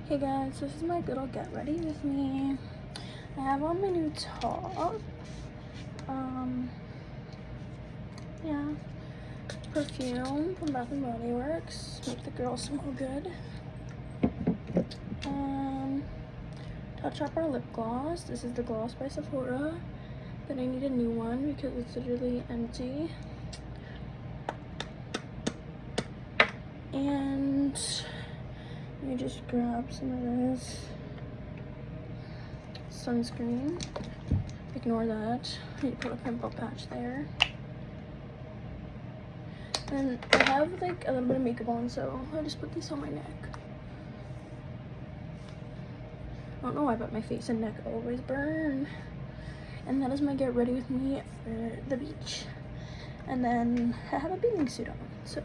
Hey guys, so this is my little get ready with me. I have on my new top. Yeah, perfume from Bath and Body Works, make the girls smell good. Touch Up our lip gloss. This is the gloss by Sephora, but I need a new one because it's literally empty. And let me just grab some of this sunscreen. Ignore that. I need to put a pimple patch there. And I have like a little bit of makeup on, so I'll just put this on my neck. I don't know why, but my face and neck always burn. And that is my get ready with me for the beach. And then I have a bathing suit on, so.